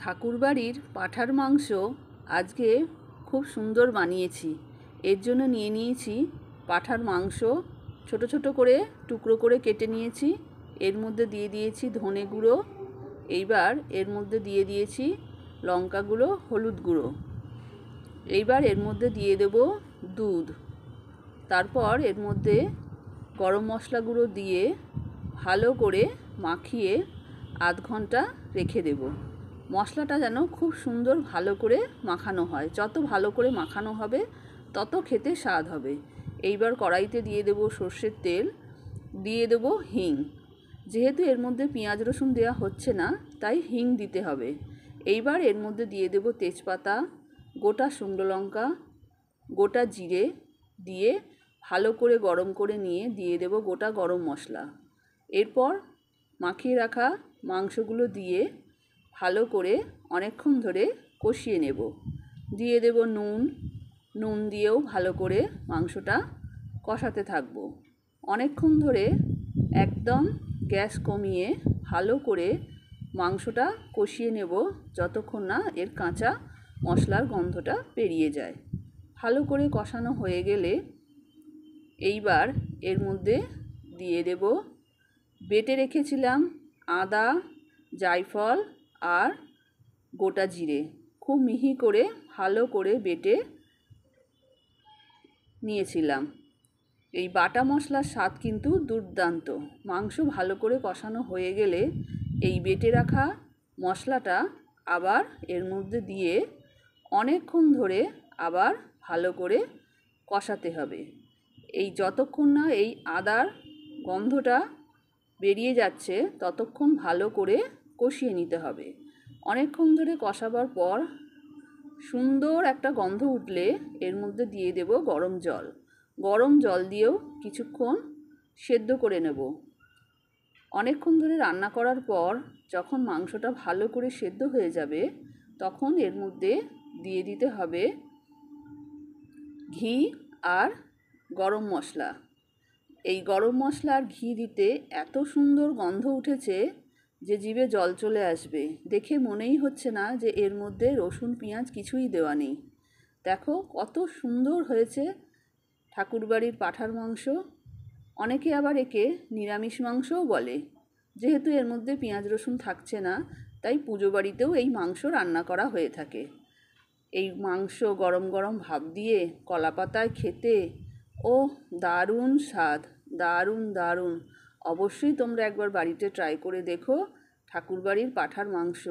ঠাকুরবাড়ির পাঁঠার মাংস আজকে খুব সুন্দর বানিয়েছি। এর জন্য নিয়ে নিয়েছি পাঁঠার মাংস, ছোট ছোট করে টুকরো করে কেটে নিয়েছি। এর মধ্যে দিয়ে দিয়েছি ধনে গুঁড়ো, এইবার এর মধ্যে দিয়ে দিয়েছি লঙ্কা গুঁড়ো, হলুদ গুঁড়ো। এইবার এর মধ্যে দিয়ে দেব দুধ। তারপর এর মধ্যে গরম মশলা গুঁড়ো দিয়ে ভালো করে মাখিয়ে আধ ঘন্টা রেখে দেব। মশলাটা যেন খুব সুন্দর ভালো করে মাখানো হয়। যত ভালো করে মাখানো হবে তত খেতে স্বাদ হবে। এইবার কড়াইতে দিয়ে দেব সর্ষের তেল, দিয়ে দেব হিং। যেহেতু এর মধ্যে পেঁয়াজ রসুন দেওয়া হচ্ছে না, তাই হিং দিতে হবে। এইবার এর মধ্যে দিয়ে দেব তেজপাতা, গোটা শুকনো লঙ্কা, গোটা জিরে দিয়ে ভালো করে গরম করে নিয়ে দিয়ে দেব গোটা গরম মশলা। এরপর মাখিয়ে রাখা মাংসগুলো দিয়ে ভালো করে অনেকক্ষণ ধরে কষিয়ে নেব। দিয়ে দেব নুন দিয়েও ভালো করে মাংসটা কষাতে থাকবো। অনেকক্ষণ ধরে একদম গ্যাস কমিয়ে ভালো করে মাংসটা কষিয়ে নেব, যতক্ষণ না এর কাঁচা মশলার গন্ধটা বেরিয়ে যায়। ভালো করে কষানো হয়ে গেলে এইবার এর মধ্যে দিয়ে দেব বেটে রেখেছিলাম আদা, জায়ফল আর গোটা জিরে। খুব মিহি করে ভালো করে বেটে নিয়েছিলাম। এই বাটা মশলার স্বাদ কিন্তু দুর্দান্ত। মাংস ভালো করে কষানো হয়ে গেলে এই বেটে রাখা মশলাটা আবার এর মধ্যে দিয়ে অনেকক্ষণ ধরে আবার ভালো করে কষাতে হবে। এই যতক্ষণ না এই আদার গন্ধটা বেরিয়ে যাচ্ছে ততক্ষণ ভালো করে কষিয়ে নিতে হবে। অনেকক্ষণ ধরে কষাবার পর সুন্দর একটা গন্ধ উঠলে এর মধ্যে দিয়ে দেব গরম জল। গরম জল দিয়েও কিছুক্ষণ সেদ্ধ করে নেব। অনেকক্ষণ ধরে রান্না করার পর যখন মাংসটা ভালো করে সেদ্ধ হয়ে যাবে, তখন এর মধ্যে দিয়ে দিতে হবে ঘি আর গরম মশলা। এই গরম মশলা আর ঘি দিতে এত সুন্দর গন্ধ উঠেছে যে জিভে জল চলে আসবে। দেখে মনেই হচ্ছে না যে এর মধ্যে রসুন পেঁয়াজ কিছুই দেওয়া নেই। দেখো কত সুন্দর হয়েছে ঠাকুরবাড়ির পাঁঠার মাংস। অনেকে আবার একে নিরামিষ মাংসও বলে। যেহেতু এর মধ্যে পেঁয়াজ রসুন থাকছে না, তাই পুজো বাড়িতেও এই মাংস রান্না করা হয়ে থাকে। এই মাংস গরম গরম ভাত দিয়ে কলা পাতায় খেতে ও দারুণ স্বাদ, দারুণ দারুণ। অবশ্যই তোমরা একবার বাড়িতে ট্রাই করে দেখো ঠাকুরবাড়ির পাঁঠার মাংস।